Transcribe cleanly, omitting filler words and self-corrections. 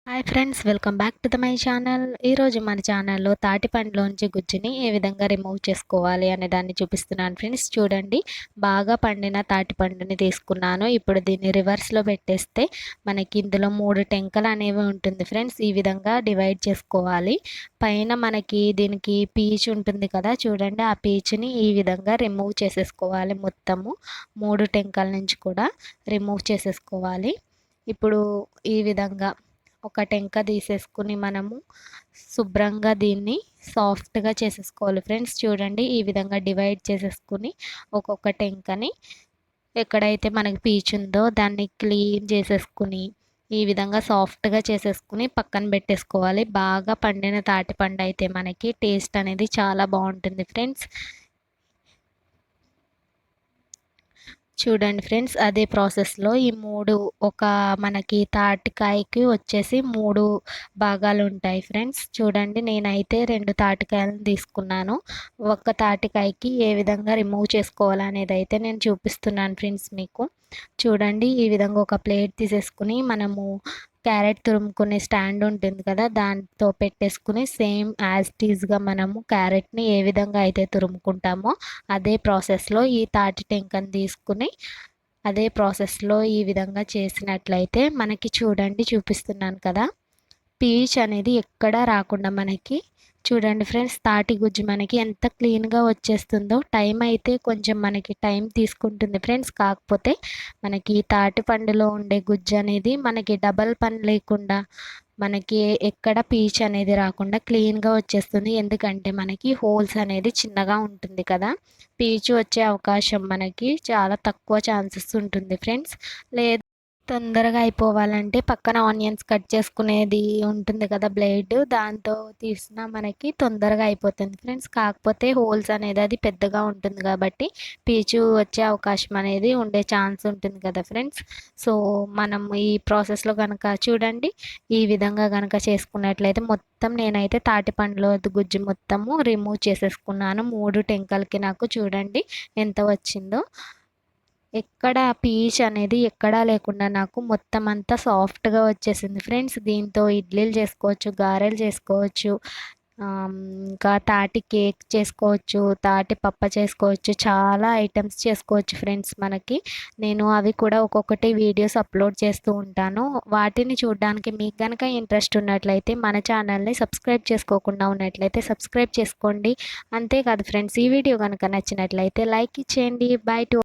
Hi friends, welcome back to my channel. ఈరోజు మన ఛానల్లో తాటి పండులోంచి గుజ్జుని ఏ విధంగా రిమూవ్ చేసుకోవాలి అనే దాన్ని చూపిస్తున్నాను ఫ్రెండ్స్. చూడండి, బాగా పండిన తాటి పండుని తీసుకున్నాను. ఇప్పుడు దీన్ని రివర్స్లో పెట్టేస్తే మనకి ఇందులో 3 టెంకలు అనేవి ఉంటుంది ఫ్రెండ్స్. ఈ విధంగా డివైడ్ చేసుకోవాలి. పైన మనకి దీనికి పీచు ఉంటుంది కదా, చూడండి ఆ పీచుని ఈ విధంగా రిమూవ్ చేసేసుకోవాలి. మొత్తము 3 టెంకల నుంచి కూడా రిమూవ్ చేసేసుకోవాలి. ఇప్పుడు ఈ విధంగా ఒక టెంక తీసేసుకుని మనము శుభ్రంగా దీన్ని సాఫ్ట్గా చేసేసుకోవాలి ఫ్రెండ్స్. చూడండి, ఈ విధంగా డివైడ్ చేసేసుకుని ఒక్కొక్క టెంకని ఎక్కడైతే మనకి పీచు ఉందో దాన్ని క్లీన్ చేసేసుకుని ఈ విధంగా సాఫ్ట్గా చేసేసుకుని పక్కన పెట్టేసుకోవాలి. బాగా పండిన తాటిపండు అయితే మనకి టేస్ట్ అనేది చాలా బాగుంటుంది ఫ్రెండ్స్. చూడండి ఫ్రెండ్స్, అదే ప్రాసెస్లో ఈ 3 ఒక మనకి తాటికాయకి వచ్చేసి 3 భాగాలు ఉంటాయి ఫ్రెండ్స్. చూడండి, నేనైతే 2 తాటికాయలను తీసుకున్నాను. ఒక్క తాటికాయకి ఏ విధంగా రిమూవ్ చేసుకోవాలనేది అయితే నేను చూపిస్తున్నాను ఫ్రెండ్స్ మీకు. చూడండి, ఈ విధంగా ఒక ప్లేట్ తీసేసుకుని మనము క్యారెట్ తురుముకునే స్టాండ్ ఉంటుంది కదా, దాంతో పెట్టేసుకుని సేమ్ యాజ్ టీజ్గా మనము క్యారెట్ని ఏ విధంగా అయితే తురుముకుంటామో అదే ప్రాసెస్లో ఈ తాటి టెంకని తీసుకుని అదే ప్రాసెస్లో ఈ విధంగా చేసినట్లయితే మనకి చూడండి, చూపిస్తున్నాను కదా, పీచ్ అనేది ఎక్కడా రాకుండా మనకి చూడండి ఫ్రెండ్స్, తాటి గుజ్జు మనకి ఎంత క్లీన్గా వచ్చేస్తుందో. టైం అయితే కొంచెం మనకి టైం తీసుకుంటుంది ఫ్రెండ్స్. కాకపోతే మనకి తాటి పండులో ఉండే గుజ్జు అనేది మనకి డబల్ పని లేకుండా మనకి ఎక్కడ పీచ్ అనేది రాకుండా క్లీన్గా వచ్చేస్తుంది. ఎందుకంటే మనకి హోల్స్ అనేది చిన్నగా ఉంటుంది కదా, పీచు వచ్చే అవకాశం మనకి చాలా తక్కువ ఛాన్సెస్ ఉంటుంది ఫ్రెండ్స్. లేదు, తొందరగా అయిపోవాలంటే పక్కన ఆనియన్స్ కట్ చేసుకునేది ఉంటుంది కదా బ్లేడ్, దాంతో తీసినా మనకి తొందరగా అయిపోతుంది ఫ్రెండ్స్. కాకపోతే హోల్స్ అనేది అది పెద్దగా ఉంటుంది కాబట్టి పీచు వచ్చే అవకాశం అనేది ఉండే ఛాన్స్ ఉంటుంది కదా ఫ్రెండ్స్. సో మనం ఈ ప్రాసెస్లో కనుక చూడండి, ఈ విధంగా కనుక చేసుకున్నట్లయితే మొత్తం నేనైతే తాటి పండ్లో గుజ్జు మొత్తము రిమూవ్ చేసేసుకున్నాను. 3 టెంకలకి నాకు చూడండి ఎంత వచ్చిందో. ఎక్కడ పీచ్ అనేది ఎక్కడా లేకుండా నాకు మొత్తం అంతా సాఫ్ట్గా వచ్చేసింది ఫ్రెండ్స్. దీంతో ఇడ్లీలు చేసుకోవచ్చు, గారెలు చేసుకోవచ్చు, ఇంకా తాటి కేక్ చేసుకోవచ్చు, తాటి పప్ప చేసుకోవచ్చు, చాలా ఐటమ్స్ చేసుకోవచ్చు ఫ్రెండ్స్ మనకి. నేను అవి కూడా ఒక్కొక్కటి వీడియోస్ అప్లోడ్ చేస్తూ ఉంటాను. వాటిని చూడడానికి మీకు కనుక ఇంట్రెస్ట్ ఉన్నట్లయితే మన ఛానల్ని సబ్స్క్రైబ్ చేసుకోకుండా ఉన్నట్లయితే సబ్స్క్రైబ్ చేసుకోండి. అంతేకాదు ఫ్రెండ్స్, ఈ వీడియో కనుక నచ్చినట్లయితే లైక్ ఇచ్చేయండి. By to